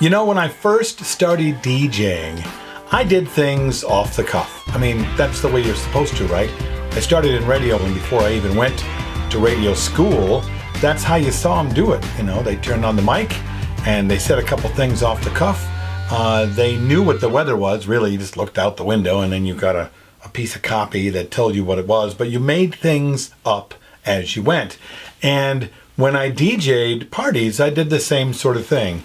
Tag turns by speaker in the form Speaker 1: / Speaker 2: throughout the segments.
Speaker 1: You know, when I first started DJing, I did things off the cuff. I mean, that's the way you're supposed to, right? I started in radio, and before I even went to radio school, that's how you saw them do it. You know, they turned on the mic and they said a couple things off the cuff. They knew what the weather was. Really, you just looked out the window and then you got a piece of copy that told you what it was, but you made things up as you went. And when I DJ'd parties, I did the same sort of thing.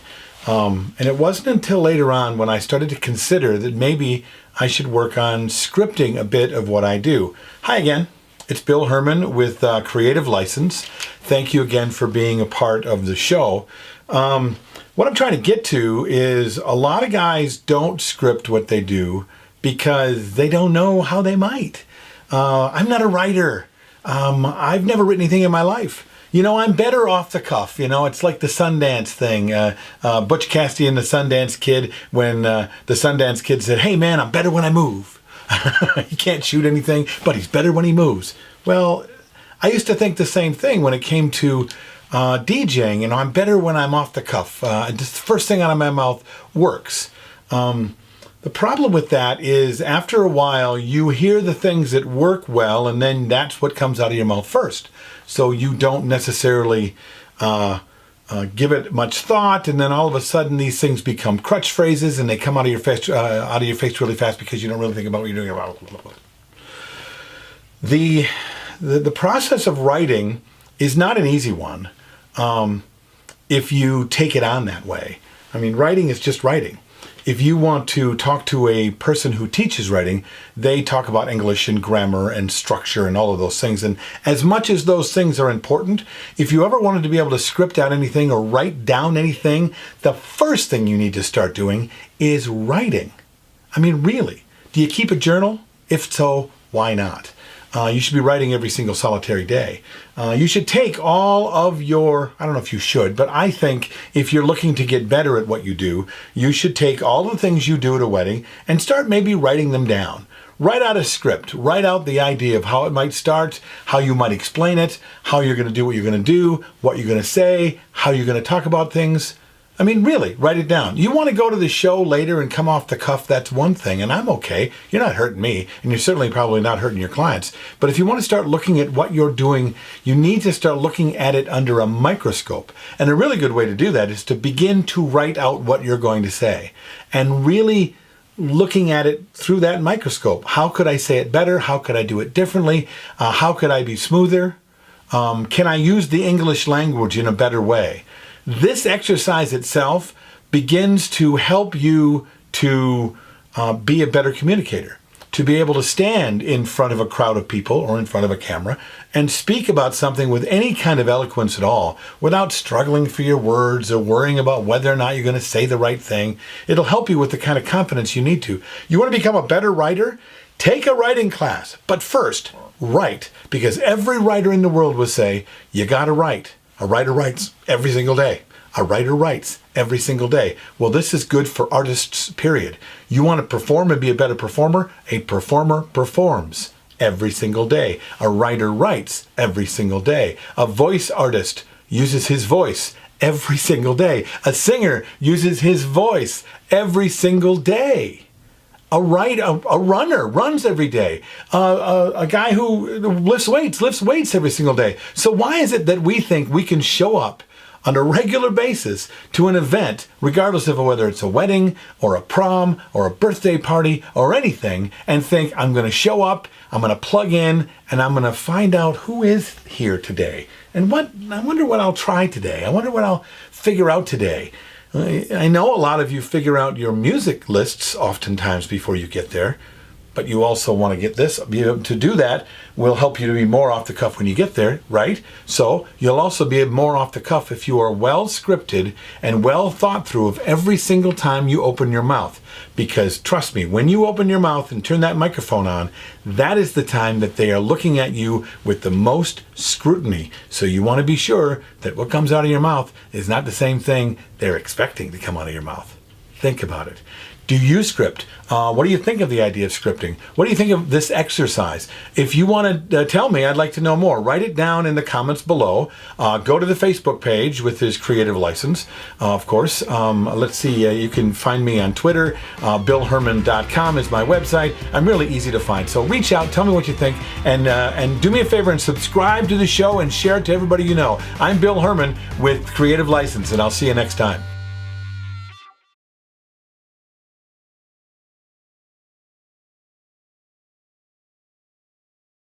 Speaker 1: And it wasn't until later on when I started to consider that maybe I should work on scripting a bit of what I do. Hi again, it's Bill Herman with Creative License. Thank you again for being a part of the show. What I'm trying to get to is a lot of guys don't script what they do because they don't know how they might. I'm not a writer. I've never written anything in my life. You know, I'm better off the cuff. You know, it's like the Sundance thing. Butch Cassidy and the Sundance Kid, when the Sundance Kid said, "Hey man, I'm better when I move." He can't shoot anything, but he's better when he moves. Well, I used to think the same thing when it came to DJing. You know, I'm better when I'm off the cuff. Just the first thing out of my mouth works. The problem with that is after a while, you hear the things that work well, and then that's what comes out of your mouth first. So you don't necessarily give it much thought, and then all of a sudden these things become crutch phrases, and they come out of your face really fast because you don't really think about what you're doing. The process of writing is not an easy one if you take it on that way. I mean, writing is just writing. If you want to talk to a person who teaches writing, they talk about English and grammar and structure and all of those things. And as much as those things are important, if you ever wanted to be able to script out anything or write down anything, the first thing you need to start doing is writing. I mean, really, do you keep a journal? If so, why not? You should be writing every single solitary day. You should take all of your, I don't know if you should, but I think if you're looking to get better at what you do, you should take all the things you do at a wedding and start maybe writing them down. Write out a script. Write out the idea of how it might start, how you might explain it, how you're going to do what you're going to do, what you're going to say, how you're going to talk about things. I mean, really, write it down. You want to go to the show later and come off the cuff, that's one thing, and I'm okay. You're not hurting me, and you're certainly probably not hurting your clients. But if you want to start looking at what you're doing, you need to start looking at it under a microscope. And a really good way to do that is to begin to write out what you're going to say, and really looking at it through that microscope. How could I say it better? How could I do it differently? How could I be smoother? Can I use the English language in a better way? This exercise itself begins to help you to be a better communicator, to be able to stand in front of a crowd of people or in front of a camera and speak about something with any kind of eloquence at all without struggling for your words or worrying about whether or not you're going to say the right thing. It'll help you with the kind of confidence you need to. You want to become a better writer? Take a writing class. But first, write, because every writer in the world will say, you got to write. A writer writes every single day. A writer writes every single day. Well, this is good for artists, period. You want to perform and be a better performer? A performer performs every single day. A writer writes every single day. A voice artist uses his voice every single day. A singer uses his voice every single day. A runner runs every day. A guy who lifts weights every single day. So why is it that we think we can show up on a regular basis to an event, regardless of whether it's a wedding or a prom or a birthday party or anything, and think, I'm going to show up, I'm going to plug in, and I'm going to find out who is here today. And I wonder what I'll try today. I wonder what I'll figure out today. I know a lot of you figure out your music lists oftentimes before you get there, but you also want to get this. To do that will help you to be more off the cuff when you get there, right? So you'll also be more off the cuff if you are well scripted and well thought through of every single time you open your mouth. Because trust me, when you open your mouth and turn that microphone on, that is the time that they are looking at you with the most scrutiny. So you want to be sure that what comes out of your mouth is not the same thing they're expecting to come out of your mouth. Think about it. Do you script? What do you think of the idea of scripting? What do you think of this exercise? If you want to tell me, I'd like to know more. Write it down in the comments below. Go to the Facebook page with his creative license, of course. Let's see, you can find me on Twitter. BillHerman.com is my website. I'm really easy to find. So reach out, tell me what you think, and do me a favor and subscribe to the show and share it to everybody you know. I'm Bill Herman with Creative License, and I'll see you next time.